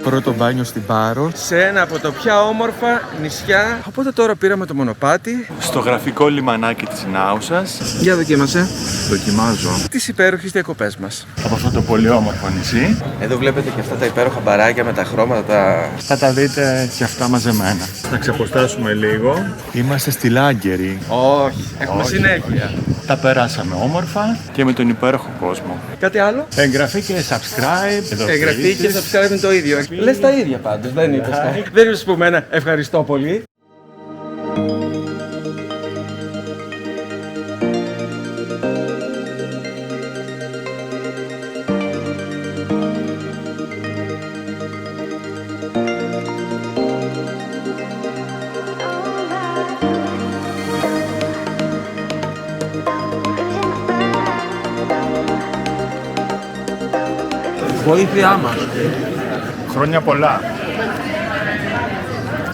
Πρώτο μπάνιο στην Πάρο, σε ένα από τα πιο όμορφα νησιά. Οπότε τώρα πήραμε το μονοπάτι στο γραφικό λιμανάκι της Νάουσας. Για δοκίμασε. Δοκιμάζω. Τις υπέροχες διακοπές μας. Από αυτό το πολύ όμορφο νησί. Εδώ βλέπετε και αυτά τα υπέροχα μπαράκια με τα χρώματα. Θα τα δείτε και αυτά μαζεμένα. Θα ξεποστάσουμε λίγο. Είμαστε στη Λάγκερη. Όχι, έχουμε συνέχεια. Τα περάσαμε όμορφα και με τον υπέροχο κόσμο. Κάτι άλλο? Εγγραφή και subscribe. Εγγραφή και subscribe είναι το ίδιο. Λες τα ίδια πάντως, δεν είπες κάτι. Δεν είπες που μένα, ευχαριστώ πολύ. Βοήθειά μας. Χρόνια πολλά.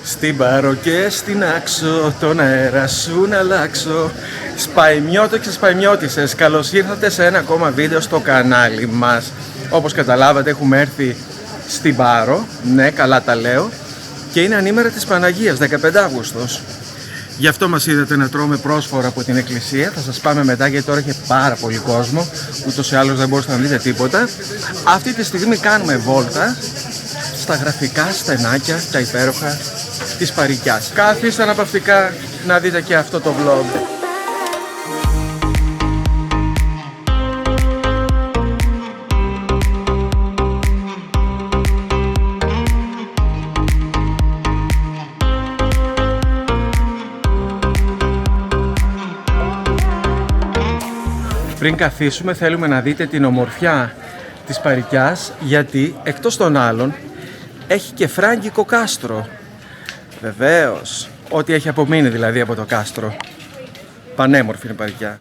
Στην Πάρο και στην Άξο, τον αέρα σου να αλλάξω. Σπαϊμιώτες και σπαϊμιώτισσες, καλώς ήρθατε σε ένα ακόμα βίντεο στο κανάλι μας. Όπως καταλάβατε έχουμε έρθει στην Πάρο, ναι καλά τα λέω, και είναι ανήμερα της Παναγίας, 15 Αύγουστος. Γι' αυτό μας είδατε να τρώμε πρόσφορα από την εκκλησία. Θα σας πάμε μετά γιατί τώρα έχει πάρα πολύ κόσμο. Ούτως ή άλλως δεν μπορούσατε να δείτε τίποτα. Αυτή τη στιγμή κάνουμε βόλτα στα γραφικά στενάκια, τα υπέροχα της Παρικιάς. Καθίστε αναπαυτικά να δείτε και αυτό το vlog. Πριν καθίσουμε θέλουμε να δείτε την ομορφιά της Παρικιάς, γιατί εκτός των άλλων έχει και φράγκικο κάστρο. Βεβαίως, ό,τι έχει απομείνει δηλαδή από το κάστρο. Πανέμορφη είναι η Παρικιά.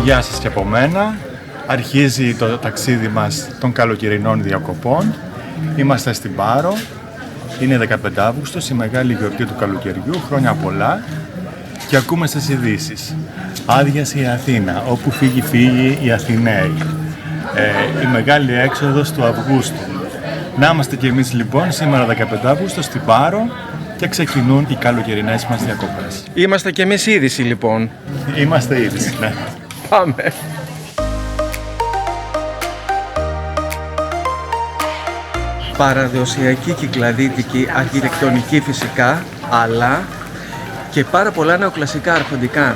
Γεια σας και από μένα. Αρχίζει το ταξίδι μας των καλοκαιρινών διακοπών. Είμαστε στην Πάρο. Είναι 15 Αύγουστος, η μεγάλη γιορτή του καλοκαιριού. Χρόνια πολλά. Και ακούμε στις ειδήσεις. Άδειασε η Αθήνα, όπου φύγει οι Αθηναίοι. Η μεγάλη έξοδος του Αυγούστου. Να είμαστε κι εμείς λοιπόν σήμερα 15 Αύγουστο στην Πάρο και ξεκινούν οι καλοκαιρινές μας διακοπές. Είμαστε κι εμείς είδηση λοιπόν. Είμαστε είδηση, ναι. Πάμε. Παραδοσιακή κυκλαδίτικη αρχιτεκτονική φυσικά, αλλά και πάρα πολλά νεοκλασικά αρχοντικά.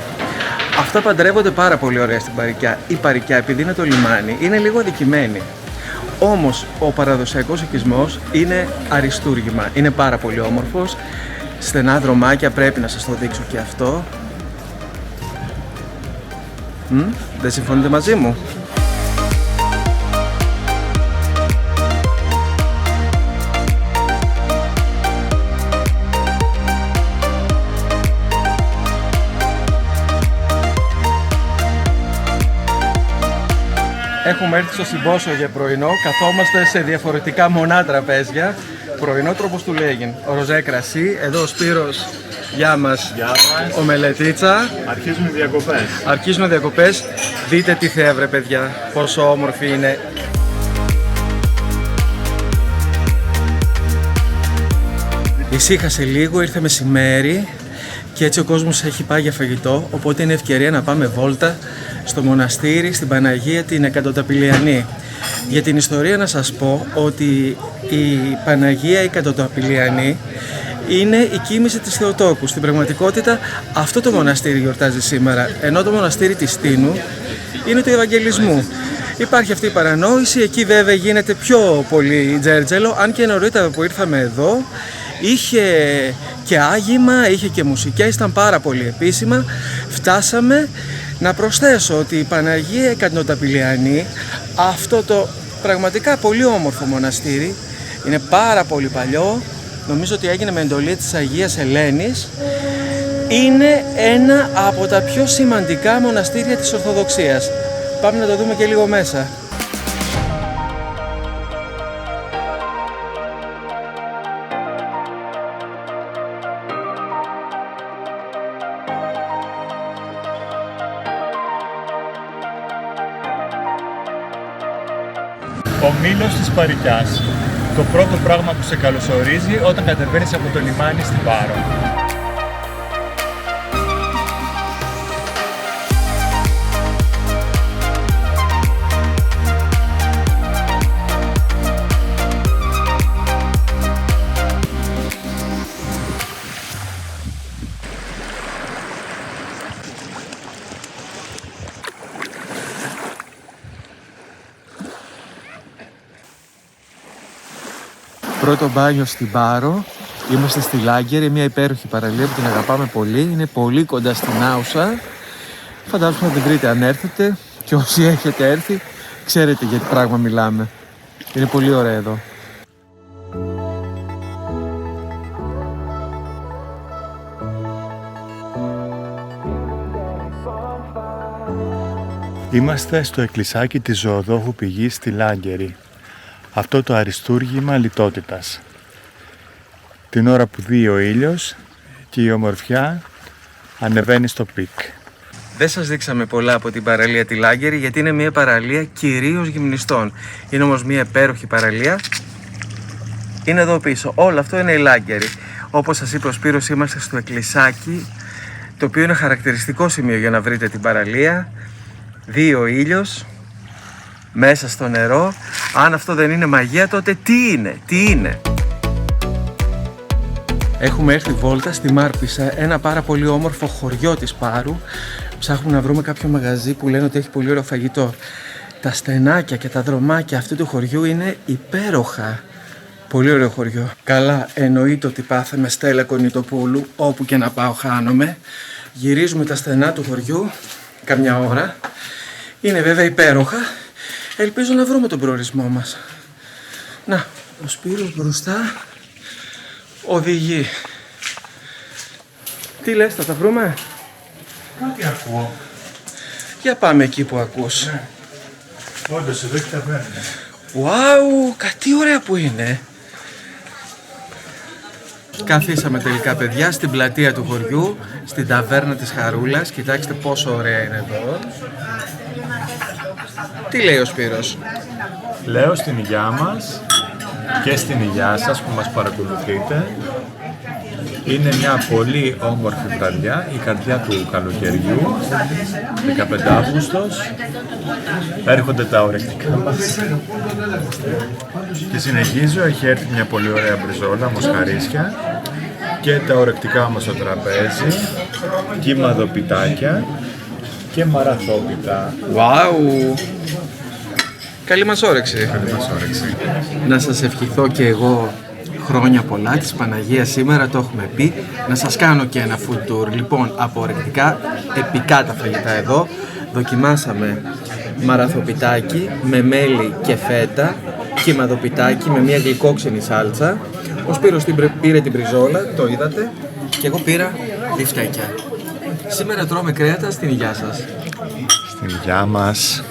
Αυτά παντρεύονται πάρα πολύ ωραία στην Παρικιά. Η Παρικιά, επειδή είναι το λιμάνι, είναι λίγο αδικημένη. Όμως ο παραδοσιακός οικισμός είναι αριστούργημα, είναι πάρα πολύ όμορφος. Στενά δρομάκια, πρέπει να σας το δείξω και αυτό. Δεν συμφωνείτε μαζί μου? Έχουμε έρθει στο Συμπόσιο για πρωινό, καθόμαστε σε διαφορετικά μονά τραπέζια. Πρωινό τρόπος του λέγειν. Ο ροζέ κρασί, εδώ ο Σπύρος, γεια μας. Γεια μας. Ο Μελετίτσα. Αρχίζουν οι διακοπές. Αρχίζουν οι διακοπές. Δείτε τι θέα βρε παιδιά, πόσο όμορφη είναι. Ησύχασε λίγο, ήρθε μεσημέρι και έτσι ο κόσμος έχει πάει για φαγητό, οπότε είναι ευκαιρία να πάμε βόλτα στο μοναστήρι, στην Παναγία την Εκατοταπηλιανή. Για την ιστορία να σας πω ότι η Παναγία η Εκατοταπηλιανή είναι η κοίμηση της Θεοτόκου. Στην πραγματικότητα αυτό το μοναστήρι γιορτάζει σήμερα, ενώ το μοναστήρι της Τίνου είναι του Ευαγγελισμού. Υπάρχει αυτή η παρανόηση, εκεί βέβαια γίνεται πιο πολύ τζέρτζελο, αν και νωρίτερα που ήρθαμε εδώ είχε και άγημα, είχε και μουσικές, ήταν πάρα πολύ επίσημα. Φτάσαμε. Να προσθέσω ότι η Παναγία Εκατοταπηλιανή, αυτό το πραγματικά πολύ όμορφο μοναστήρι, είναι πάρα πολύ παλιό, νομίζω ότι έγινε με εντολή της Αγίας Ελένης, είναι ένα από τα πιο σημαντικά μοναστήρια της Ορθοδοξίας. Πάμε να το δούμε και λίγο μέσα. Ο Μήλος της Παρικιάς. Το πρώτο πράγμα που σε καλωσορίζει όταν κατεβαίνεις από το λιμάνι στην Πάρο. Πρώτο μπάνιο στην Πάρο. Είμαστε στη Λάγκερη, μια υπέροχη παραλία που την αγαπάμε πολύ. Είναι πολύ κοντά στην Άουσα. Φαντάζομαι να την βρείτε αν έρθετε. Και όσοι έχετε έρθει, ξέρετε για τι πράγμα μιλάμε. Είναι πολύ ωραία εδώ. Είμαστε στο εκκλησάκι της Ζωοδόχου Πηγής στη Λάγκερη. Αυτό το αριστούργημα λιτότητας. Την ώρα που δει ο ήλιος και η ομορφιά ανεβαίνει στο πικ. Δεν σας δείξαμε πολλά από την παραλία τη Λάγκερη γιατί είναι μια παραλία κυρίως γυμνιστών. Είναι όμως μια υπέροχη παραλία. Είναι εδώ πίσω. Όλο αυτό είναι η Λάγκερη. Όπως σας είπε ο Σπύρος, είμαστε στο εκκλησάκι, το οποίο είναι χαρακτηριστικό σημείο για να βρείτε την παραλία. Δει ο ήλιος μέσα στο νερό. Αν αυτό δεν είναι μαγεία, τότε τι είναι? Έχουμε έρθει βόλτα στη Μάρπισσα, ένα πάρα πολύ όμορφο χωριό της Πάρου. Ψάχνουμε να βρούμε κάποιο μαγαζί που λένε ότι έχει πολύ ωραίο φαγητό. Τα στενάκια και τα δρομάκια αυτού του χωριού είναι υπέροχα. Πολύ ωραίο χωριό. Καλά, εννοείται ότι πάθαμε Στέλλα Κονιτοπούλου, όπου και να πάω χάνομαι. Γυρίζουμε τα στενά του χωριού καμιά ώρα. Είναι βέβαια υπέροχα. Ελπίζω να βρούμε τον προορισμό μας. Να, ο Σπύρος μπροστά οδηγεί. Τι λες, θα τα βρούμε? Κάτι ακούω. Για πάμε εκεί που ακούς. Ναι. Όντως, εδώ έχει ταβέρνα. Ουάου, κάτι ωραία που είναι. Καθίσαμε τελικά, παιδιά, στην πλατεία του χωριού, στην ταβέρνα της Χαρούλας. Κοιτάξτε πόσο ωραία είναι εδώ. Τι λέει ο Σπύρος? Λέω στην υγειά μας και στην υγειά σας που μας παρακολουθείτε. Είναι μια πολύ όμορφη βραδιά, η καρδιά του καλοκαιριού, 15 Αύγουστος. Έρχονται τα ορεκτικά μας. Και συνεχίζω, έχει έρθει μια πολύ ωραία μπριζόλα, μοσχαρίσια και τα ορεκτικά μας στο τραπέζι, κύμα δοπιτάκια και μαραθόπιτα. Ουάου! Καλή μας όρεξη. Καλή μας όρεξη. Να σας ευχηθώ και εγώ χρόνια πολλά της Παναγίας σήμερα, το έχουμε πει. Να σας κάνω και ένα food tour. Λοιπόν, από ορεκτικά, επικά τα φαγητά εδώ. Δοκιμάσαμε μαραθοπιτάκι με μέλι και φέτα, κιμαδοπιτάκι με μια γλυκόξενη σάλτσα. Ο Σπύρος πήρε την μπριζόλα, το είδατε, και εγώ πήρα μπιφτέκια. Σήμερα τρώμε κρέατα, στην υγειά σας. Στην υγειά μας.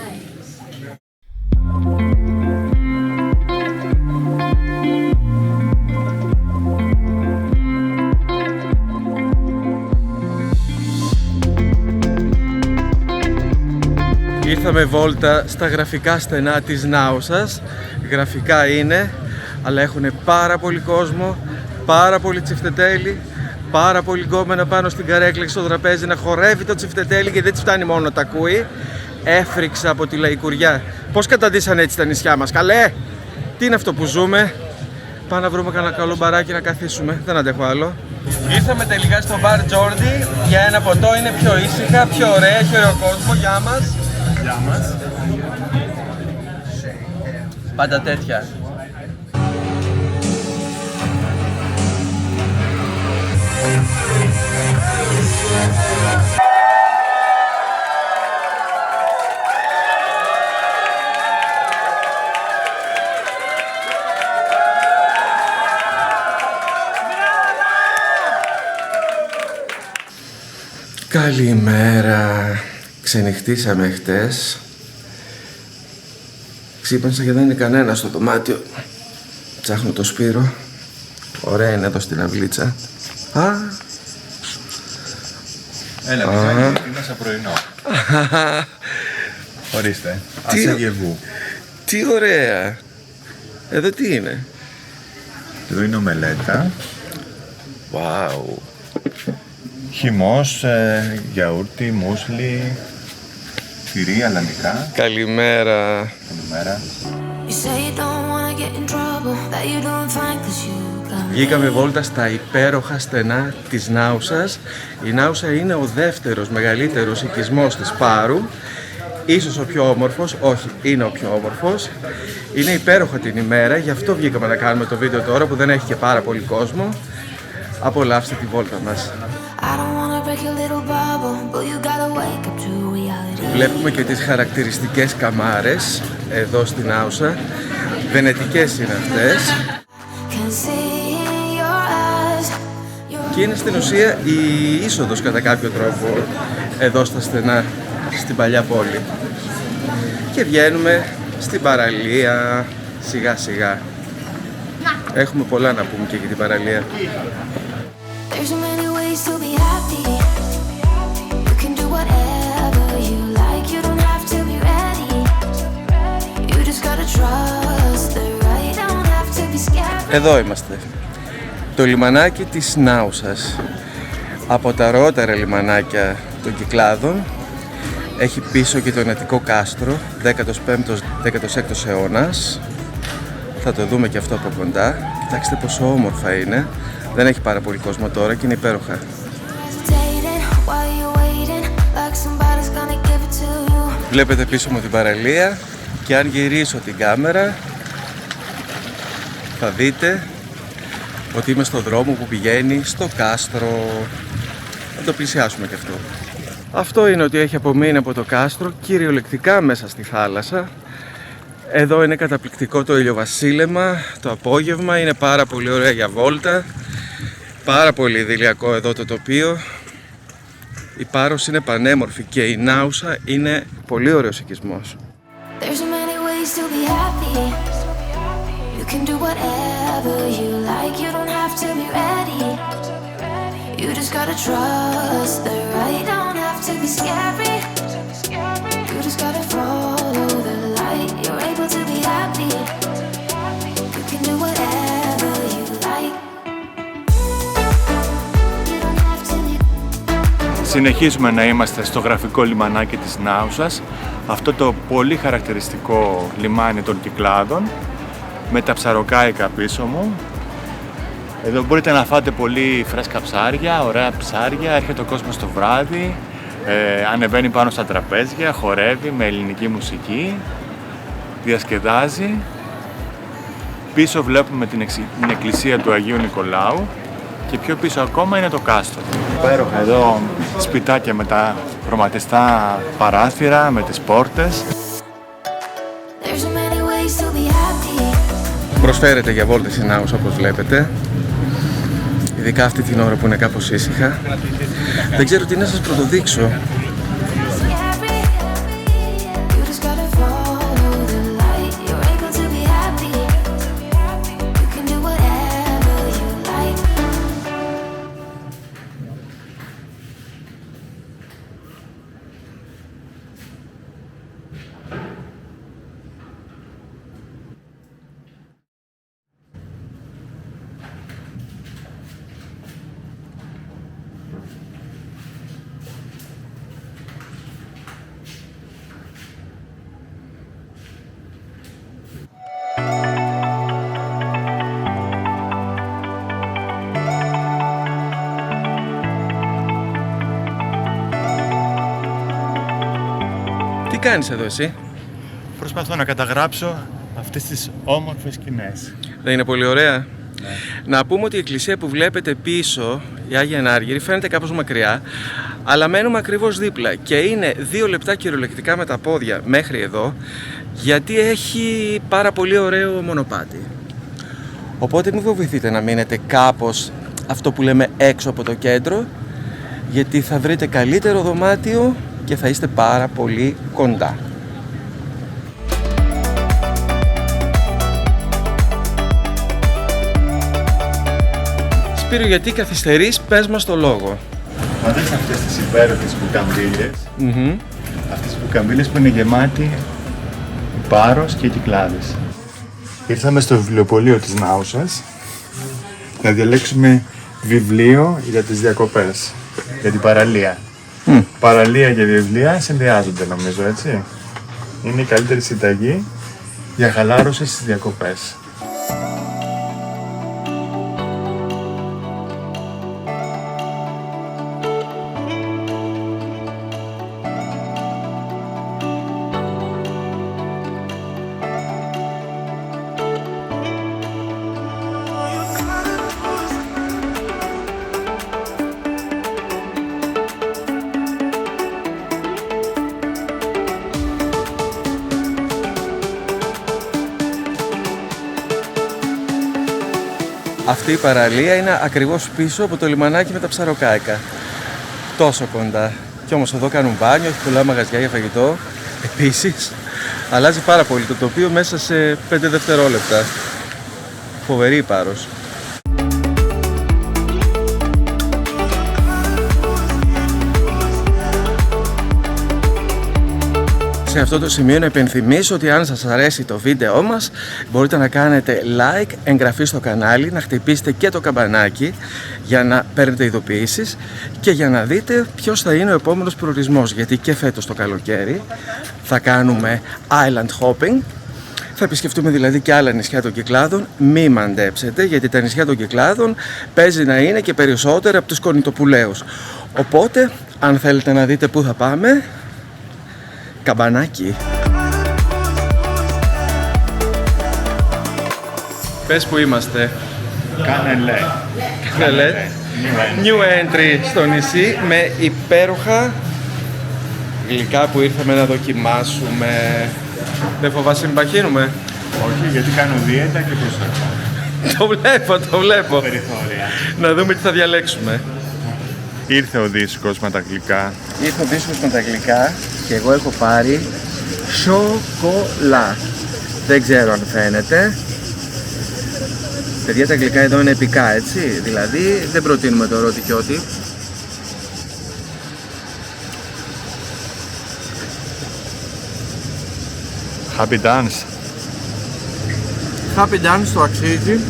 Ήρθαμε βόλτα στα γραφικά στενά της Νάουσας. Γραφικά είναι, αλλά έχουν πάρα πολύ κόσμο, πάρα πολύ τσιφτετέλι, πάρα πολύ γκόμενα πάνω στην καρέκλα στο τραπέζι να χορεύει το τσιφτετέλι και δεν της φτάνει μόνο τα ακούει. Έφρυξα από τη λαϊκουριά. Πώς καταντήσαν έτσι τα νησιά μας, καλέ! Τι είναι αυτό που ζούμε? Πάμε να βρούμε κανένα καλό μπαράκι να καθίσουμε, δεν αντέχω άλλο. Ήρθαμε τελικά στο μπαρ Τζόρντι για ένα ποτό, είναι πιο ήσυχα, πιο ωραία, έχει ωραίο κόσμο. Γεια μας. Γεια μας. Πάντα τέτοια. Καλημέρα. Ξενυχτήσαμε χτες. Ξύπνησα και δεν είναι κανένα στο δωμάτιο. Ψάχνω το Σπύρο. Ωραία είναι εδώ στην αυλίτσα. Έλα, Μιχάλη, είμαστε πρωινό. Ορίστε, ασαγεβού. Τι ωραία. Εδώ τι είναι? Εδώ είναι ομελέτα. Wow. Χυμός, γιαούρτι, μούσλι, τυρί, αλανικά. Καλημέρα. Καλημέρα. Βγήκαμε βόλτα στα υπέροχα στενά της Νάουσας. Η Νάουσα είναι ο δεύτερος μεγαλύτερος οικισμός της Πάρου. Ίσως ο πιο όμορφος, όχι, είναι ο πιο όμορφος. Είναι υπέροχα την ημέρα, γι' αυτό βγήκαμε να κάνουμε το βίντεο τώρα που δεν έχει και πάρα πολύ κόσμο. Απολαύστε τη βόλτα μας. Βλέπουμε και τις χαρακτηριστικές καμάρες εδώ στην Νάουσα. Βενετικές είναι αυτές. Και είναι στην ουσία η είσοδος κατά κάποιο τρόπο εδώ στα στενά στην παλιά πόλη. Και βγαίνουμε στην παραλία σιγά σιγά. Έχουμε πολλά να πούμε και για την παραλία. Εδώ είμαστε. Το λιμανάκι της Νάουσας. Από τα ροότερα λιμανάκια των Κυκλάδων. Έχει πίσω και το ενετικό κάστρο, 15ος-16ος αιώνας. Θα το δούμε και αυτό από κοντά. Κοιτάξτε πόσο όμορφα είναι. Δεν έχει πάρα πολύ κόσμο τώρα και είναι υπέροχα. Βλέπετε πίσω μου την παραλία και αν γυρίσω την κάμερα θα δείτε ότι είμαι στο δρόμο που πηγαίνει στο κάστρο. Θα το πλησιάσουμε και αυτό. Αυτό είναι ότι έχει απομείνει από το κάστρο κυριολεκτικά μέσα στη θάλασσα. Εδώ είναι καταπληκτικό το ηλιοβασίλεμα, το απόγευμα, είναι πάρα πολύ ωραία για βόλτα. Πάρα πολύ ιδηλιακό εδώ το τοπίο. Η Πάρος είναι πανέμορφη και η Νάουσα είναι πολύ ωραίος οικισμός. Συνεχίζουμε να είμαστε στο γραφικό λιμανάκι της Νάουσας, αυτό το πολύ χαρακτηριστικό λιμάνι των Κυκλάδων, με τα ψαροκάικα πίσω μου. Εδώ μπορείτε να φάτε πολύ φρέσκα ψάρια, ωραία ψάρια, έρχεται ο κόσμος το βράδυ, ανεβαίνει πάνω στα τραπέζια, χορεύει με ελληνική μουσική, διασκεδάζει. Πίσω βλέπουμε την εκκλησία του Αγίου Νικολάου και πιο πίσω ακόμα είναι το κάστρο. Υπέροχα εδώ σπιτάκια με τα χρωματιστά παράθυρα, με τις πόρτες. Προσφέρεται για βόλτες η Νάουσα όπως βλέπετε. Ειδικά αυτή την ώρα που είναι κάπως ήσυχα. Δεν ξέρω τι να σας πρωτοδείξω. Τι κάνεις εδώ εσύ? Προσπαθώ να καταγράψω αυτές τις όμορφες σκηνές. Δεν είναι πολύ ωραία? Ναι. Να πούμε ότι η εκκλησία που βλέπετε πίσω, η Άγια Ενάργυρη, φαίνεται κάπως μακριά, αλλά μένουμε ακριβώς δίπλα και είναι 2 λεπτά κυριολεκτικά με τα πόδια μέχρι εδώ, γιατί έχει πάρα πολύ ωραίο μονοπάτι. Οπότε μην φοβηθείτε να μείνετε κάπως, αυτό που λέμε, έξω από το κέντρο, γιατί θα βρείτε καλύτερο δωμάτιο και θα είστε πάρα πολύ κοντά. Σπύρο, γιατί καθυστερείς, πες μας το λόγο. Θα δεις αυτές τις υπέροχες μπουκαμπίλες. Αυτές τις μπουκαμπίλες που είναι γεμάτη μπάρος και κυκλάδες. Ήρθαμε στο βιβλιοπωλείο της Νάουσας να διαλέξουμε βιβλίο για τις διακοπές, για την παραλία. Παραλία και βιβλία συνδυάζονται νομίζω, έτσι. Είναι η καλύτερη συνταγή για χαλάρωση στις διακοπές. Αυτή η παραλία είναι ακριβώς πίσω από το λιμανάκι με τα ψαροκάικα. Τόσο κοντά. Κι όμως εδώ κάνουν μπάνιο, έχει πολλά μαγαζιά για φαγητό. Επίσης, αλλάζει πάρα πολύ το τοπίο μέσα σε 5 δευτερόλεπτα. Φοβερή η Πάρος. Σε αυτό το σημείο να υπενθυμίσω ότι αν σας αρέσει το βίντεό μας μπορείτε να κάνετε like, εγγραφή στο κανάλι, να χτυπήσετε και το καμπανάκι για να παίρνετε ειδοποιήσεις και για να δείτε ποιος θα είναι ο επόμενος προορισμός, γιατί και φέτος το καλοκαίρι θα κάνουμε island hopping. Θα επισκεφτούμε δηλαδή και άλλα νησιά των Κυκλάδων. Μη μαντέψετε, γιατί τα νησιά των Κυκλάδων παίζει να είναι και περισσότερα από τους Κονιτοπουλαίους. Οπότε, αν θέλετε να δείτε πού θα πάμε, καμπανάκι. Πες που είμαστε. Κανελέ. New entry στο νησί με υπέροχα γλυκά που ήρθαμε να δοκιμάσουμε. Δεν φοβάσαι μην παχύνουμε? Όχι, γιατί κάνω δίαιτα και προσέχω. Το βλέπω. Περιθώρια. Να δούμε τι θα διαλέξουμε. Ήρθε ο δίσκος με τα γλυκά. Ήρθε ο δίσκος με τα γλυκά και εγώ έχω πάρει σοκολά. Δεν ξέρω αν φαίνεται. Παιδιά, τα γλυκά εδώ είναι επικά, έτσι. Δηλαδή δεν προτείνουμε το ρότι και ό,τι. Happy dance. Happy dance, το αξίζει.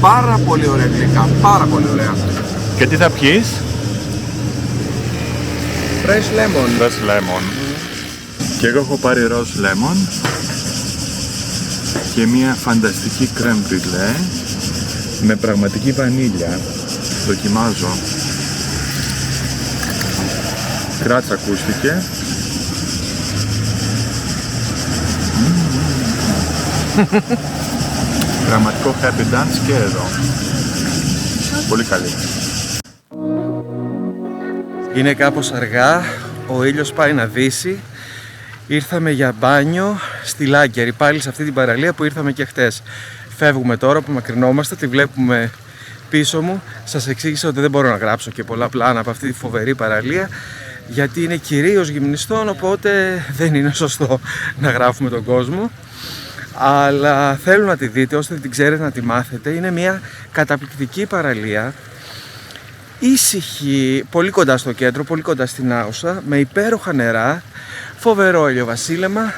Πάρα πολύ ωραία γλυκά, πάρα πολύ ωραία. Και τι θα πιείς? Fresh lemon. Fresh lemon. Και εγώ έχω πάρει rose lemon και μια φανταστική crème brûlée με πραγματική βανίλια. Δοκιμάζω. Κράτσα ακούστηκε. Πραγματικό happy dance και εδώ. Πολύ καλή. Είναι κάπως αργά, ο ήλιος πάει να δύσει. Ήρθαμε για μπάνιο στη Λάγκερη, πάλι σε αυτή την παραλία που ήρθαμε και χτες. Φεύγουμε τώρα που μακρινόμαστε, τη βλέπουμε πίσω μου. Σας εξήγησα ότι δεν μπορώ να γράψω και πολλά πλάνα από αυτή τη φοβερή παραλία, γιατί είναι κυρίως γυμνιστών, οπότε δεν είναι σωστό να γράφουμε τον κόσμο. Αλλά θέλω να τη δείτε, ώστε την ξέρετε, να τη μάθετε. Είναι μια καταπληκτική παραλία, ήσυχη, πολύ κοντά στο κέντρο, πολύ κοντά στην Άουσα, με υπέροχα νερά, φοβερό ηλιοβασίλεμα.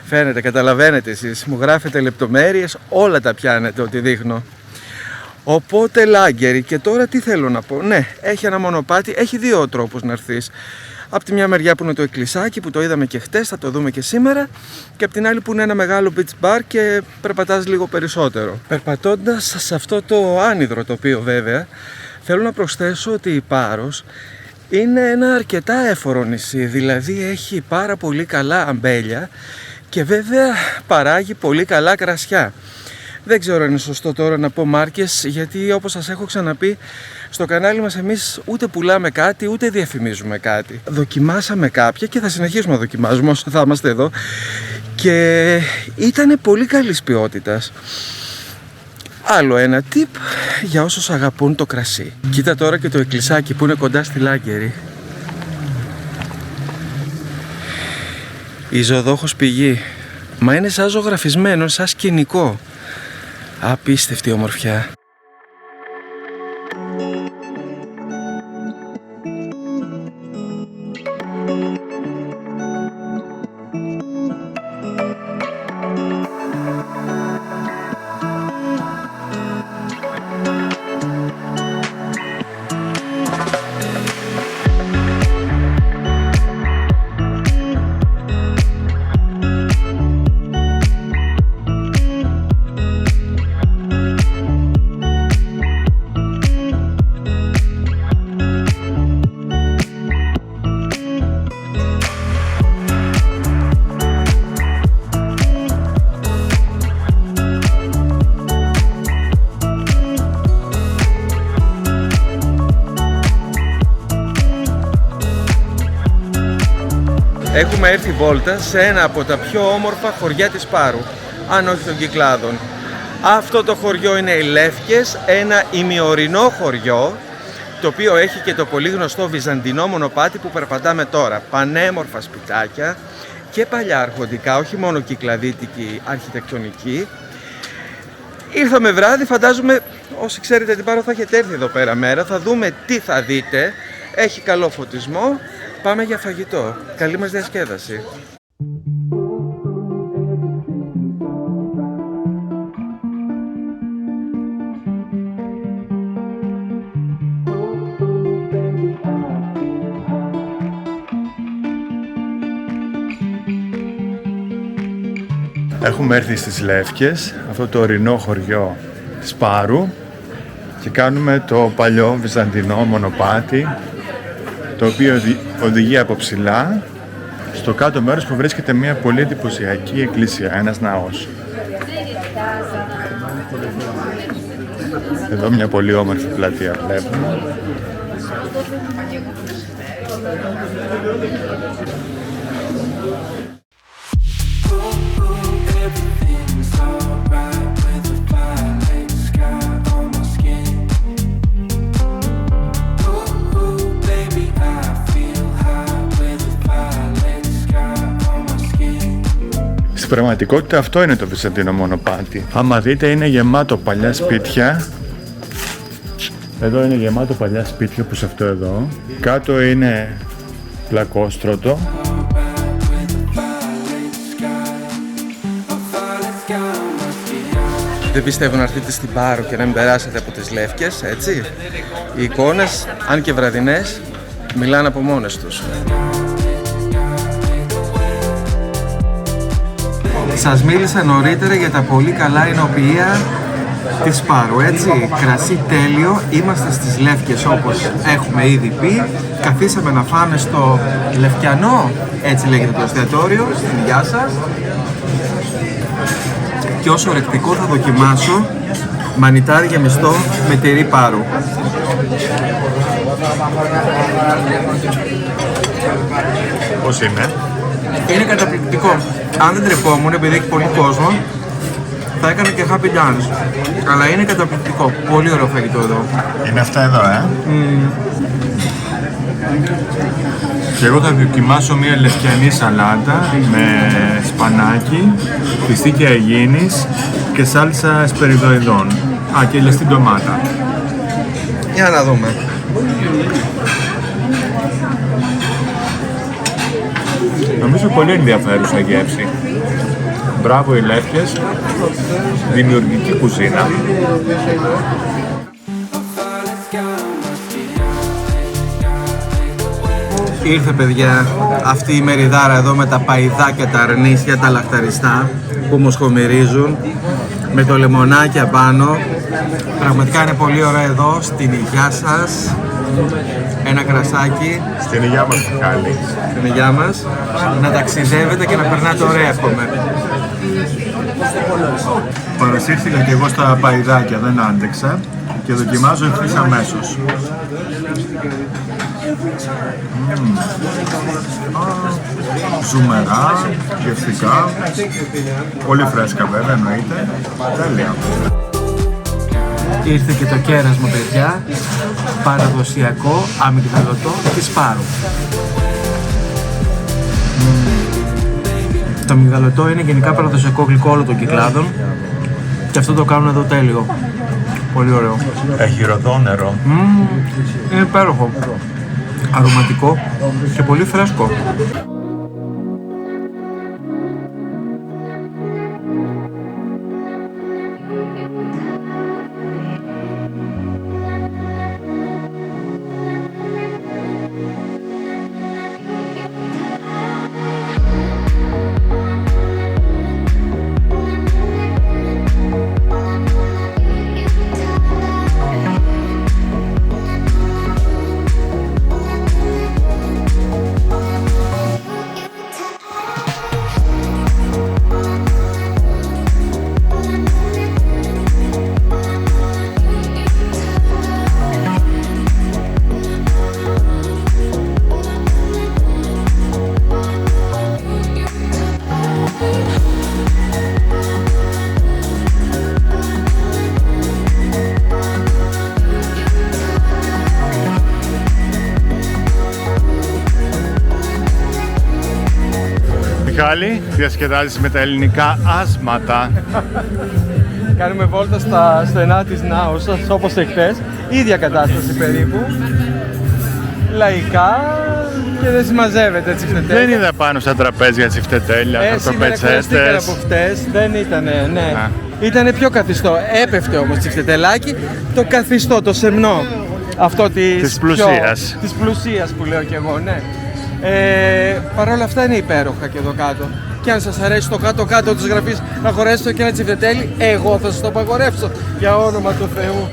Φαίνεται, καταλαβαίνετε εσείς, μου γράφετε λεπτομέρειες, όλα τα πιάνετε ό,τι δείχνω. Οπότε Λάγκερη. Και τώρα τι θέλω να πω? Ναι, έχει ένα μονοπάτι, έχει δύο τρόπους να έρθεις. Από τη μια μεριά που είναι το εκκλησάκι που το είδαμε και χτες, θα το δούμε και σήμερα, και από την άλλη που είναι ένα μεγάλο beach bar και περπατάς λίγο περισσότερο. Περπατώντας σε αυτό το άνυδρο τοπίο βέβαια, θέλω να προσθέσω ότι η Πάρος είναι ένα αρκετά έφορο νησί, δηλαδή έχει πάρα πολύ καλά αμπέλια και βέβαια παράγει πολύ καλά κρασιά. Δεν ξέρω αν είναι σωστό τώρα να πω μάρκες, γιατί όπως σας έχω ξαναπεί, στο κανάλι μας εμείς ούτε πουλάμε κάτι, ούτε διαφημίζουμε κάτι. Δοκιμάσαμε κάποια και θα συνεχίσουμε να δοκιμάζουμε όσο θα είμαστε εδώ και ήταν πολύ καλής ποιότητας. Άλλο ένα tip για όσους αγαπούν το κρασί. Κοίτα τώρα και το εκκλησάκι που είναι κοντά στη Λάγκερη. Η Ζωδόχος πηγή. Μα είναι σαν ζωγραφισμένο, σαν σκηνικό. Απίστευτη ομορφιά. Έχουμε έρθει βόλτα σε ένα από τα πιο όμορφα χωριά της Πάρου, αν όχι των Κυκλάδων. Αυτό το χωριό είναι οι Λεύκες, ένα ημιορεινό χωριό, το οποίο έχει και το πολύ γνωστό βυζαντινό μονοπάτι που περπατάμε τώρα. Πανέμορφα σπιτάκια και παλιά αρχοντικά, όχι μόνο κυκλαδίτικη αρχιτεκτονική. Ήρθαμε βράδυ, φαντάζομαι όσοι ξέρετε την Πάρο θα έχετε έρθει εδώ πέρα μέρα, θα δούμε τι θα δείτε. Έχει καλό φωτισμό. Πάμε για φαγητό. Καλή μας διασκέδαση. Έχουμε έρθει στις Λεύκες, αυτό το ορεινό χωριό της Πάρου, και κάνουμε το παλιό βυζαντινό μονοπάτι, το οποίο οδηγεί από ψηλά στο κάτω μέρος που βρίσκεται μια πολύ εντυπωσιακή εκκλησία, ένας ναός. Εδώ μια πολύ όμορφη πλατεία βλέπουμε. Στην πραγματικότητα αυτό είναι το βυζαντινό μονοπάτι. Άμα δείτε είναι γεμάτο παλιά σπίτια. Εδώ είναι γεμάτο παλιά σπίτια όπως αυτό εδώ. Κάτω είναι πλακόστρωτο. Δεν πιστεύω να έρθετε στην Πάρο και να μην περάσετε από τις Λεύκες, έτσι. Οι εικόνες, αν και βραδινές, μιλάνε από μόνες τους. Σας μίλησα νωρίτερα για τα πολύ καλά εινοποιεία της Πάρου, έτσι. Κρασί τέλειο, είμαστε στις Λεύκες όπως έχουμε ήδη πει. Καθίσαμε να φάμε στο Λευκιανό, έτσι λέγεται το εστιατόριο, στην υγειά σας. Και ως ορεκτικό θα δοκιμάσω μανιτάρι γεμιστό με τυρί Πάρου. Πώς είναι? Είναι καταπληκτικό. Αν δεν τρεπόμουν, επειδή έχει πολύ κόσμο, θα έκανα και happy dance. Αλλά είναι καταπληκτικό. Πολύ ωραίο φαγητό εδώ. Είναι αυτά εδώ, Και εγώ θα δοκιμάσω μια λευκιανή σαλάτα με σπανάκι, φιστίκια αιγίνης και σάλτσα εσπεριδοειδών. Α, και λεστή ντομάτα. Για να δούμε. Νομίζω πολύ ενδιαφέρουσα γεύση. Μπράβο οι Λεύκες, δημιουργική κουζίνα. Ήρθε παιδιά αυτή η μεριδάρα εδώ με τα παϊδάκια, τα αρνίσια, τα λαχταριστά που μοσχομυρίζουν με το λεμονάκι απάνω. Πραγματικά είναι πολύ ωραία εδώ, στην υγειά σας. Ένα κρασάκι. Στην υγειά μας, Μιχάλη. Στην υγειά μας. Να ταξιδεύετε και να περνάτε ωραία, εύχομαι. Παρασύρθηκα και εγώ στα παϊδάκια, δεν άντεξα και δοκιμάζω ευθύς αμέσως. Ζουμερά, γευστικά, πολύ φρέσκα βέβαια εννοείται, τέλεια. Ήρθε και το κέρασμα παιδιά, παραδοσιακό αμυγδαλωτό της Πάρου. Το αμυγδαλωτό είναι γενικά παραδοσιακό γλυκό όλων των Κυκλάδων Και αυτό το κάνουν εδώ τέλειο. Πολύ ωραίο. Έχει ροδόνερο. Είναι υπέροχο. Αρωματικό και πολύ φρέσκο. Μιχάλη, διασκεδάζεις με τα ελληνικά άσματα. Κάνουμε βόλτα στα στενά της Νάουσας, όπως εχθές. Ίδια κατάσταση περίπου. Λαϊκά και δεν συμμαζεύεται τσιφτετέλια. Δεν είδα πάνω στα τραπέζια τσιφτετέλια, χαρτοπετσέστες. Από χτες, δεν ήτανε, ναι. Ήτανε πιο καθιστό. Έπεφτε όμως τσιφτετελάκι, το καθιστό, το σεμνό. Αυτό της πλουσίας. Της πλουσίας που λέω κι εγώ, ναι. Παρ' όλα αυτά είναι υπέροχα και εδώ κάτω. Και αν σας αρέσει το κάτω-κάτω της γραφής να χωρέσετε και ένα τσιφτετέλι, εγώ θα σας το απαγορεύσω, για όνομα του Θεού.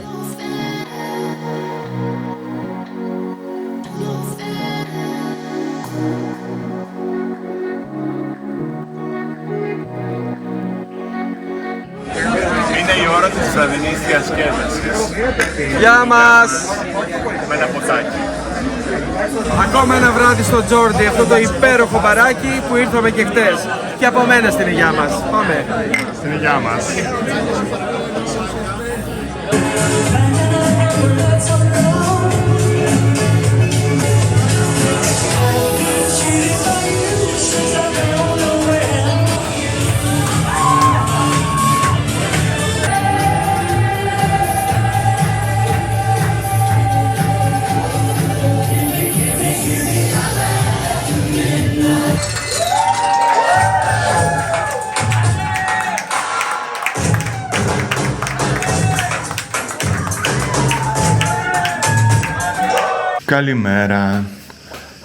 Είναι η ώρα της βραδινής διασκέδασης. Γεια μας! Με ένα ποτάκι. Ακόμα ένα βράδυ στο Τζόρντι, αυτό το υπέροχο μπαράκι που ήρθαμε και χτες. Και από μένα στην υγειά μας. Πάμε. Στην υγειά μας. Καλημέρα.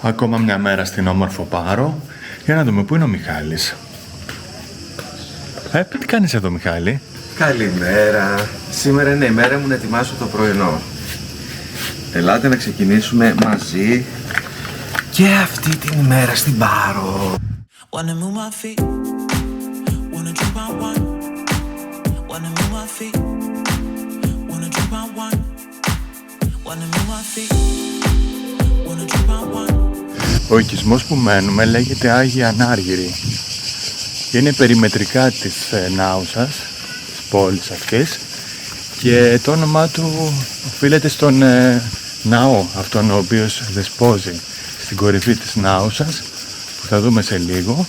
Ακόμα μια μέρα στην όμορφο Πάρο. Για να δούμε πού είναι ο Μιχάλης. Τι κάνεις εδώ, Μιχάλη? Καλημέρα. Σήμερα είναι η μέρα μου να ετοιμάσω το πρωινό. Ελάτε να ξεκινήσουμε μαζί και αυτή την ημέρα στην Πάρο. Ο οικισμός που μένουμε λέγεται Άγιοι Ανάργυροι. Είναι περιμετρικά της Νάουσας, της πόλης αυτής, και το όνομά του οφείλεται στον ναό, αυτόν ο οποίος δεσπόζει στην κορυφή της Νάουσας, που θα δούμε σε λίγο.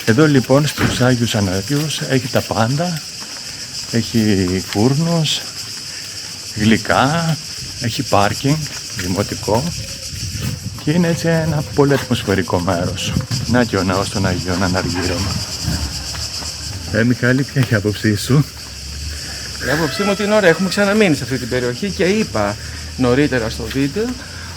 Εδώ λοιπόν στους Άγιους Ανάργυρους έχει τα πάντα. Έχει φούρνος, γλυκά, έχει πάρκινγκ δημοτικό και είναι έτσι ένα πολύ ατμοσφαιρικό μέρος. Να και ο ναός των Αγίων Αναργύρων. Μιχάλη, ποια έχει η άποψή σου? Η άποψή μου ότι είναι ωραία. Έχουμε ξαναμείνει σε αυτή την περιοχή και είπα νωρίτερα στο βίντεο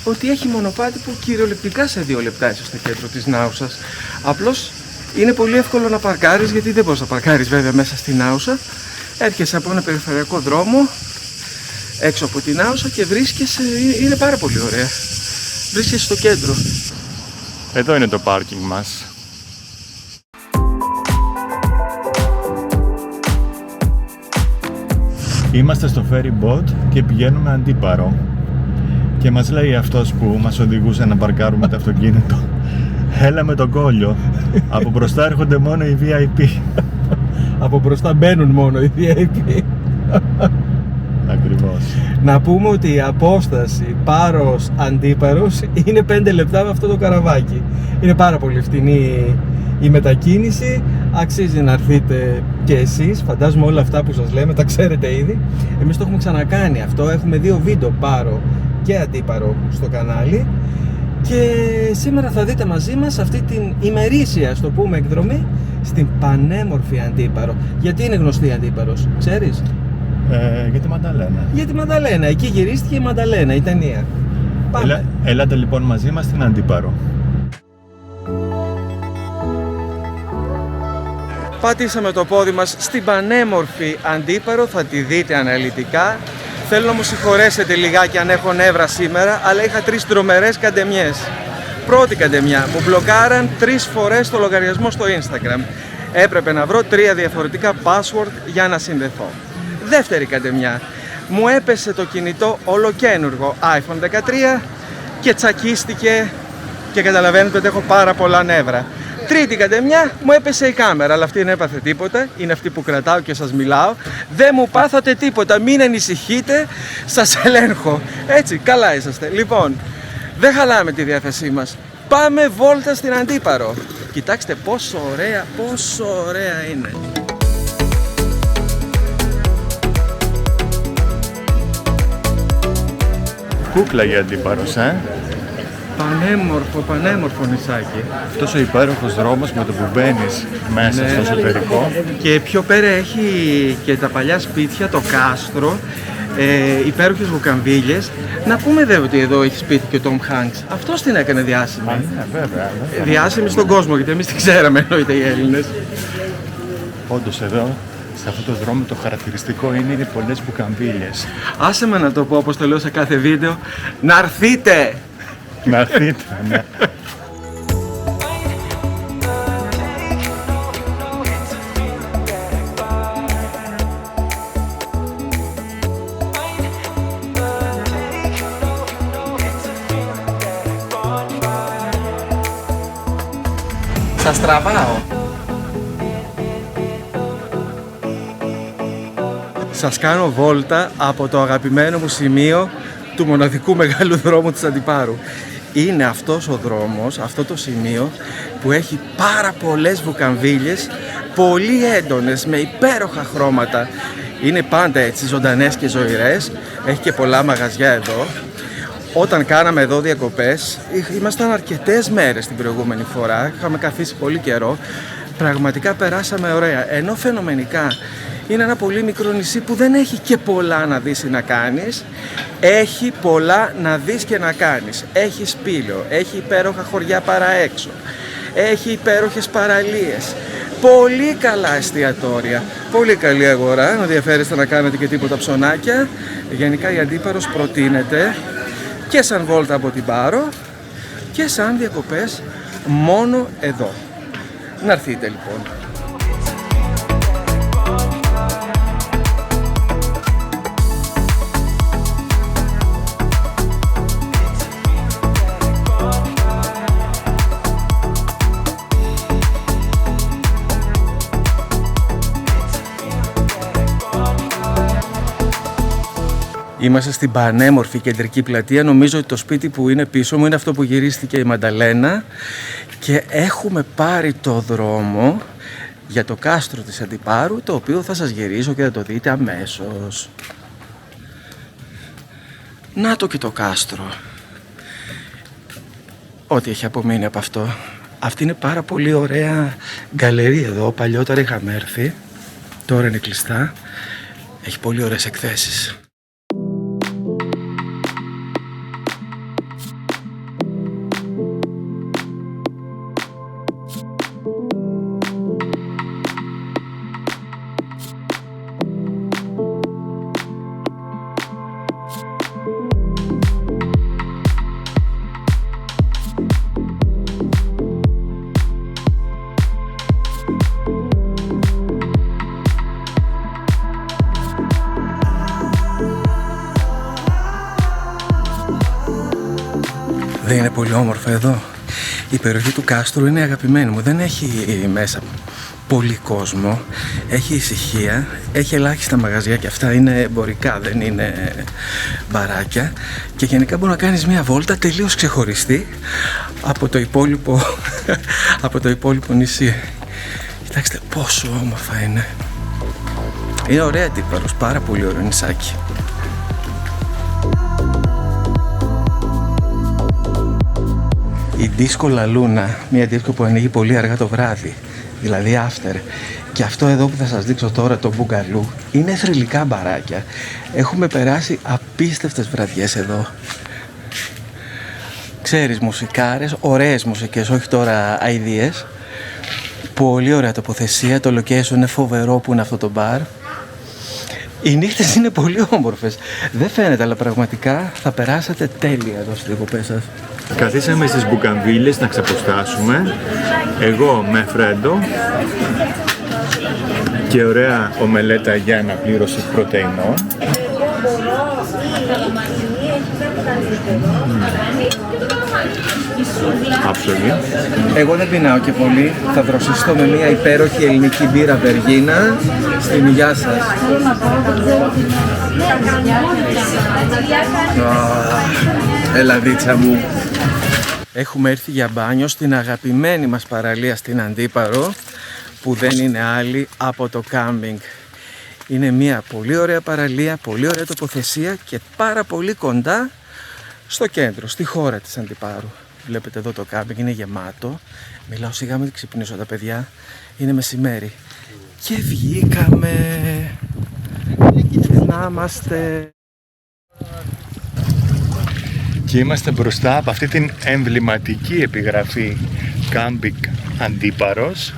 ότι έχει μονοπάτι που κυριολεκτικά σε 2 λεπτά είσαι στο κέντρο της Νάουσας. Απλώς είναι πολύ εύκολο να παρκάρεις, γιατί δεν μπορείς να παρκάρεις βέβαια μέσα στην Νάουσα. Έρχεσαι από ένα περιφερειακό δρόμο έξω από την Νάουσα και βρίσκεσαι, είναι πάρα πολύ ωραία. Βρίσκεσαι στο κέντρο. Εδώ είναι το πάρκινγκ μας. Είμαστε στο ferry boat και πηγαίνουμε Αντίπαρο. Και μας λέει αυτός που μας οδηγούσε να παρκάρουμε το αυτοκίνητο, έλα με τον κόλλιο. Από μπροστά έρχονται μόνο οι VIP. Από μπροστά μπαίνουν μόνο οι VIP. Ακριβώς. Να πούμε ότι η απόσταση Πάρος Αντίπαρος είναι 5 λεπτά με αυτό το καραβάκι. Είναι πάρα πολύ φτηνή η μετακίνηση. Αξίζει να έρθετε και εσείς. Φαντάζομαι όλα αυτά που σας λέμε τα ξέρετε ήδη. Εμείς το έχουμε ξανακάνει αυτό. Έχουμε 2 βίντεο Πάρο και Αντίπαρο στο κανάλι. Και σήμερα θα δείτε μαζί μας αυτή την ημερήσια, ας το πούμε, εκδρομή στην πανέμορφη Αντίπαρο. Γιατί είναι γνωστή η Αντίπαρος, ξέρεις? Για τη Μανταλένα. Για τη Μανταλένα. Εκεί γυρίστηκε η Μανταλένα, η ταινία. Πάμε. Ελάτε λοιπόν μαζί μας στην Αντίπαρο. Πατήσαμε το πόδι μας στην πανέμορφη Αντίπαρο, θα τη δείτε αναλυτικά. Θέλω να μου συγχωρέσετε λιγάκι αν έχω νεύρα σήμερα, αλλά είχα 3 τρομερές καντεμιές. Πρώτη καντεμιά, μου μπλοκάραν 3 φορές το λογαριασμό στο Instagram. Έπρεπε να βρω 3 διαφορετικά password για να συνδεθώ. Δεύτερη καντεμιά, μου έπεσε το κινητό ολοκαίνουργο iPhone 13 και τσακίστηκε και καταλαβαίνετε ότι έχω πάρα πολλά νεύρα. Τρίτη καντεμιά, μου έπεσε η κάμερα, αλλά αυτή δεν έπαθε τίποτα, είναι αυτή που κρατάω και σας μιλάω. Δεν μου πάθατε τίποτα, μην ανησυχείτε, σας ελέγχω. Έτσι, καλά είσαστε. Λοιπόν, δεν χαλάμε τη διάθεσή μας. Πάμε βόλτα στην Αντίπαρο. Κοιτάξτε πόσο ωραία είναι. Κούκλα για Αντίπαρος, Πανέμορφο νησάκι. Αυτός ο υπέροχος δρόμος με το που μπαίνεις μέσα στο εσωτερικό. Και πιο πέρα έχει και τα παλιά σπίτια, το κάστρο, υπέροχες βουκαμβίλες. Να πούμε δε ότι εδώ έχει σπίτι και ο Tom Hanks. Αυτός την έκανε διάσημη. Βέβαια. Διάσημη στον κόσμο, γιατί εμείς την ξέραμε, εννοείται οι Έλληνες. Όντως εδώ, σε αυτό το δρόμο το χαρακτηριστικό είναι οι πολλές βουκαμβίλες. Άσε με να το πω όπως το λέω σε κάθε βίντεο. Να έρθείτε! Να έρθείτε, ναι. Σας τραβάω. Σας κάνω βόλτα από το αγαπημένο μου σημείο του μοναδικού μεγάλου δρόμου της Αντιπάρου. Είναι αυτός ο δρόμος, αυτό το σημείο που έχει πάρα πολλές βουκαμβίλες, πολύ έντονες, με υπέροχα χρώματα. Είναι πάντα έτσι ζωντανές και ζωηρές, έχει και πολλά μαγαζιά εδώ. Όταν κάναμε εδώ διακοπές, ήμασταν αρκετές μέρες την προηγούμενη φορά, είχαμε καθίσει πολύ καιρό, πραγματικά περάσαμε ωραία, ενώ φαινομενικά είναι ένα πολύ μικρό νησί που δεν έχει και πολλά να δεις ή να κάνεις. Έχει πολλά να δεις και να κάνεις. Έχει σπήλαιο, έχει υπέροχα χωριά παραέξω, έχει υπέροχες παραλίες, πολύ καλά εστιατόρια, πολύ καλή αγορά, να ενδιαφέρεστε να κάνετε και τίποτα ψωνάκια. Γενικά η Αντίπαρος προτείνεται και σαν βόλτα από την Πάρο και σαν διακοπές μόνο εδώ. Να έρθείτε λοιπόν. Είμαστε στην πανέμορφη κεντρική πλατεία. Νομίζω ότι το σπίτι που είναι πίσω μου είναι αυτό που γυρίστηκε η Μανταλένα. Και έχουμε πάρει το δρόμο για το κάστρο της Αντιπάρου, το οποίο θα σας γυρίσω και θα το δείτε αμέσως. Να το και το κάστρο. Ό,τι έχει απομείνει από αυτό. Αυτή είναι πάρα πολύ ωραία γκαλερία εδώ. Παλιότερα είχαμε έρθει. Τώρα είναι κλειστά. Έχει πολύ ωραίες εκθέσεις. Δεν είναι πολύ όμορφο εδώ? Η περιοχή του κάστρου είναι αγαπημένη μου. Δεν έχει μέσα πολύ κόσμο, έχει ησυχία, έχει ελάχιστα μαγαζιά και αυτά είναι εμπορικά, δεν είναι μπαράκια, και γενικά μπορεί να κάνεις μια βόλτα τελείως ξεχωριστή από το υπόλοιπο, από το υπόλοιπο νησί. Κοιτάξτε πόσο όμορφα είναι. Είναι ωραία Αντίπαρος, πάρα πολύ ωραίο νησάκι. Η Disco La Luna, μια δίσκο που ανοίγει πολύ αργά το βράδυ, δηλαδή after. Και αυτό εδώ που θα σας δείξω τώρα, το Μπουγκαλού, είναι θρυλικά μπαράκια. Έχουμε περάσει απίστευτες βραδιές εδώ. Ξέρεις, μουσικάρες, ωραίες μουσικές, όχι τώρα αηδίες. Πολύ ωραία τοποθεσία, το location είναι φοβερό που είναι αυτό το μπαρ. Οι νύχτες είναι πολύ όμορφες. Δεν φαίνεται, αλλά πραγματικά θα περάσετε τέλεια εδώ στις διακοπές σας. Καθίσαμε στις μπουκαμβίλες να ξαποστάσουμε. Εγώ με Φρέντο και ωραία ομελέτα για αναπλήρωση πρωτεϊνών. Άψογη. Εγώ δεν πεινάω και πολύ. Θα δροσιστώ με μια υπέροχη ελληνική μπύρα Βεργίνα στην υγειά σας. Ελαδίτσα μου. Έχουμε έρθει για μπάνιο στην αγαπημένη μας παραλία στην Αντίπαρο, που δεν είναι άλλη από το κάμπινγκ. Είναι μια πολύ ωραία παραλία, πολύ ωραία τοποθεσία και πάρα πολύ κοντά στο κέντρο, στη χώρα της Αντιπάρου. Βλέπετε εδώ το κάμπινγκ είναι γεμάτο. Μιλάω σιγά, μην ξυπνήσω τα παιδιά. Είναι μεσημέρι. Και βγήκαμε. Να είμαστε. Και είμαστε μπροστά από αυτή την εμβληματική επιγραφή Κάμπινγκ Αντίπαρος,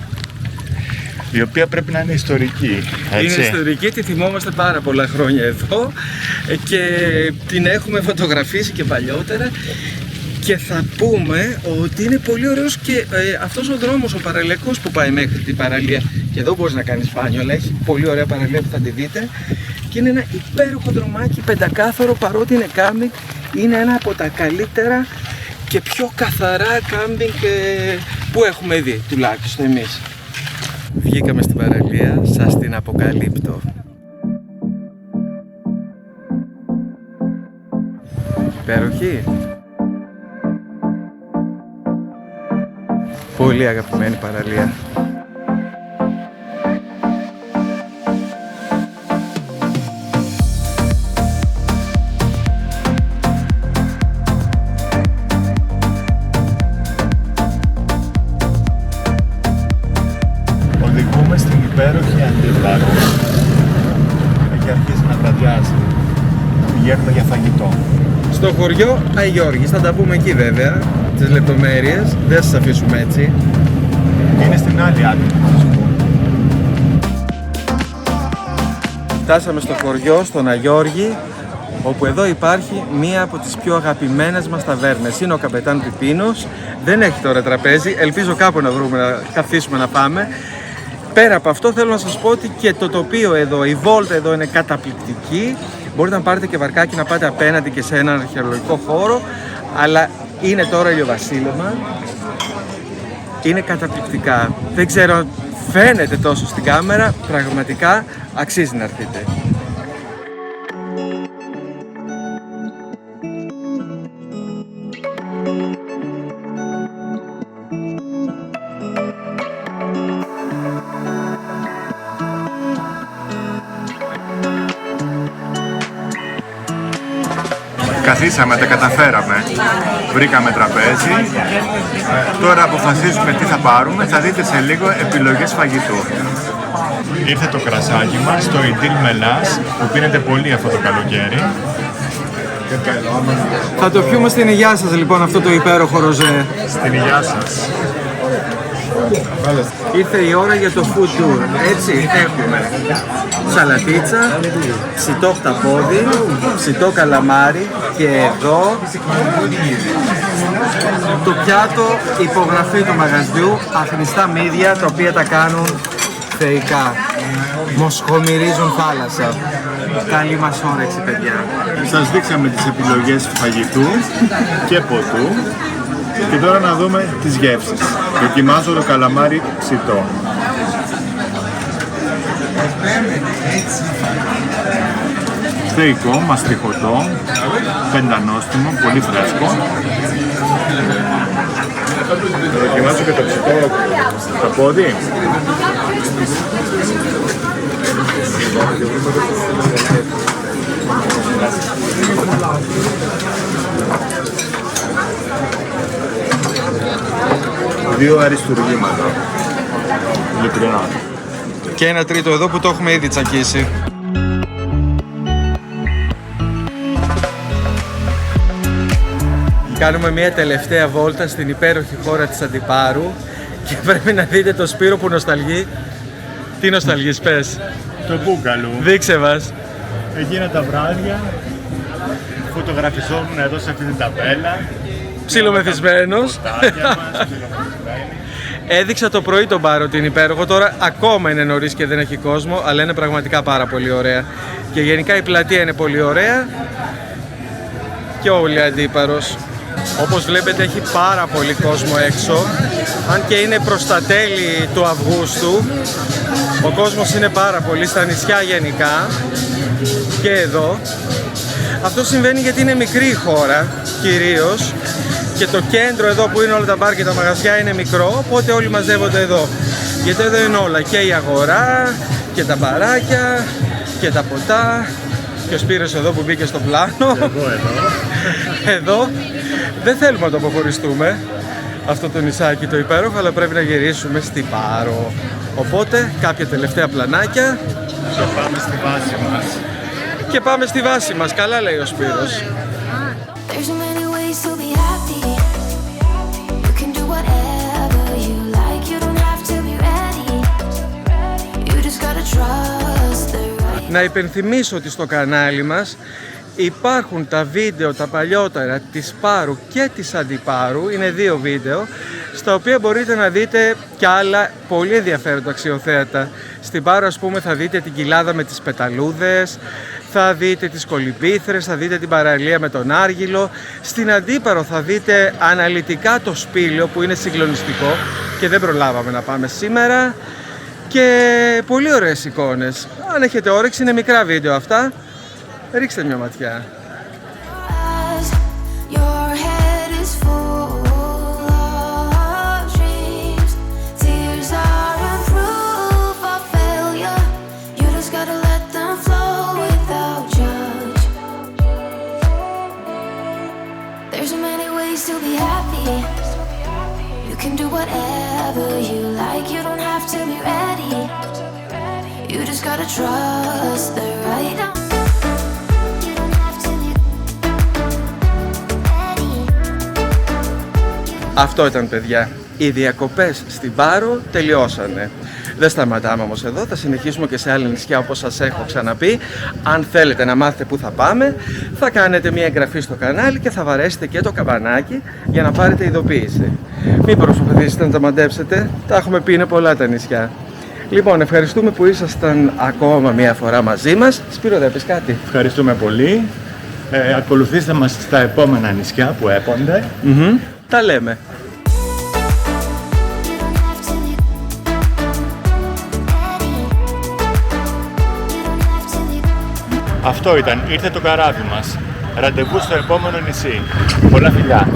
η οποία πρέπει να είναι ιστορική, έτσι. Είναι ιστορική, τη θυμόμαστε πάρα πολλά χρόνια εδώ και την έχουμε φωτογραφίσει και παλιότερα. Και θα πούμε ότι είναι πολύ ωραίος και αυτός ο δρόμος ο παραλιακός που πάει μέχρι την παραλία. Και εδώ μπορείς να κάνεις μπάνιο, αλλά έχει πολύ ωραία παραλία που θα τη δείτε. Και είναι ένα υπέροχο δρομάκι, πεντακάθαρο, παρότι είναι κάμπινγκ. Είναι ένα από τα καλύτερα και πιο καθαρά κάμπινγκ που έχουμε δει, τουλάχιστον εμείς. Βγήκαμε στην παραλία, σας την αποκαλύπτω. Υπέροχη. Πολύ αγαπημένη παραλία. Οδηγούμε στην υπέροχη Αντίπαρο. Έχει αρχίσει να βραδιάζει. Πηγαίνουμε για φαγητό. Στο χωριό Αγιώργης, θα τα πούμε εκεί βέβαια, τις λεπτομέρειες, δεν σας αφήσουμε έτσι. Είναι στην άλλη άκρη. Φτάσαμε στο χωριό, στον Αγιώργη, όπου εδώ υπάρχει μία από τις πιο αγαπημένες μας ταβέρνες. Είναι ο Καπετάν Πιπίνος, δεν έχει τώρα τραπέζι, ελπίζω κάπου να βρούμε να καθίσουμε να πάμε. Πέρα από αυτό θέλω να σας πω ότι και το τοπίο εδώ, η βόλτα εδώ είναι καταπληκτική. Μπορείτε να πάρετε και βαρκάκι να πάτε απέναντι και σε έναν αρχαιολογικό χώρο, αλλά είναι τώρα ηλιοβασίλεμα. Είναι καταπληκτικά. Δεν ξέρω αν φαίνεται τόσο στην κάμερα, πραγματικά αξίζει να έρθετε. Καθίσαμε, τα καταφέραμε. Βρήκαμε τραπέζι. Τώρα αποφασίζουμε τι θα πάρουμε. Θα δείτε σε λίγο επιλογές φαγητού. Ήρθε το κρασάκι μας, το Ιντήλ Μελάς, που πίνεται πολύ αυτό το καλοκαίρι. Θα το πιούμε στην υγειά σας λοιπόν αυτό το υπέροχο ροζέ. Στην υγειά σας. Ήρθε η ώρα για το food tour. Έτσι έχουμε σαλατίτσα, ψητό χταπόδι, ψητό καλαμάρι και εδώ το πιάτο υπογραφή του μαγαζιού, αχνιστά μύδια τα οποία τα κάνουν θεϊκά. Μοσχομυρίζουν θάλασσα. Καλή μας όρεξη παιδιά. Σας δείξαμε τις επιλογές φαγητού και ποτού. Και τώρα να δούμε τις γεύσεις. Δοκιμάζω το καλαμάρι ψητό. Στέικο, μαστιχωτό, πεντανόστιμο, πολύ φρέσκο. Θα δοκιμάσω και το ψητό το πόδι. Δύο αριστουργήματα. Ειλικρινά. Και ένα τρίτο εδώ που το έχουμε ήδη τσακίσει. Κάνουμε μια τελευταία βόλτα στην υπέροχη χώρα της Αντιπάρου και πρέπει να δείτε το Σπύρο που νοσταλγεί. Τι νοσταλγείς, πες? Το Μπούκαλου. Δείξε μας. Εκείνα τα βράδια φωτογραφιζόμουν εδώ σε αυτή την ταπέλα. Ψιλομεθυσμένος. Έδειξα το πρωί τον Πάρο την υπέροχο, τώρα ακόμα είναι νωρίς και δεν έχει κόσμο, αλλά είναι πραγματικά πάρα πολύ ωραία. Και γενικά η πλατεία είναι πολύ ωραία και όλη Αντίπαρος. Όπως βλέπετε έχει πάρα πολύ κόσμο έξω, αν και είναι προς τα τέλη του Αυγούστου. Ο κόσμος είναι πάρα πολύ στα νησιά γενικά και εδώ. Αυτό συμβαίνει γιατί είναι μικρή η χώρα κυρίως και το κέντρο εδώ που είναι όλα τα μπαρ και τα μαγαζιά είναι μικρό, οπότε όλοι μαζεύονται εδώ. Γιατί εδώ είναι όλα, και η αγορά και τα μπαράκια και τα ποτά και ο Σπύρος εδώ που μπήκε στο πλάνο. Εδώ δεν θέλουμε να το αποχωριστούμε αυτό το νησάκι το υπέροχο, αλλά πρέπει να γυρίσουμε στην Πάρο. Οπότε κάποια τελευταία πλανάκια Και πάμε στη βάση μας. Και πάμε στη βάση μας, καλά λέει ο Σπύρος. Να υπενθυμίσω ότι στο κανάλι μας υπάρχουν τα βίντεο τα παλιότερα της Πάρου και της Αντιπάρου, είναι 2 βίντεο, στα οποία μπορείτε να δείτε κι άλλα πολύ ενδιαφέροντα αξιοθέατα. Στην Πάρο, ας πούμε, θα δείτε την κοιλάδα με τις πεταλούδες, θα δείτε τις κολυμπήθρες, θα δείτε την παραλία με τον Άργυλο. Στην Αντίπαρο θα δείτε αναλυτικά το σπήλαιο που είναι συγκλονιστικό και δεν προλάβαμε να πάμε σήμερα. Και πολύ ωραίες εικόνες. Αν έχετε όρεξη, είναι μικρά βίντεο αυτά. Ρίξτε μια ματιά. Αυτό ήταν, παιδιά. Οι διακοπές στην Πάρο τελειώσανε. Δεν σταματάμε όμως εδώ, θα συνεχίσουμε και σε άλλα νησιά όπως σας έχω ξαναπεί. Αν θέλετε να μάθετε πού θα πάμε, θα κάνετε μια εγγραφή στο κανάλι και θα βαρέσετε και το καμπανάκι για να πάρετε ειδοποίηση. Μην προσπαθήσετε να τα μαντέψετε, τα έχουμε πει, είναι πολλά τα νησιά. Λοιπόν, ευχαριστούμε που ήσασταν ακόμα μια φορά μαζί μας. Σπύρο, δεν πεις κάτι? Ευχαριστούμε πολύ. Ακολουθήστε μας στα επόμενα νησιά που έπονται. Τα λέμε. Αυτό ήταν, ήρθε το καράβι μας. Ραντεβού στο επόμενο νησί. Πολλά φιλιά.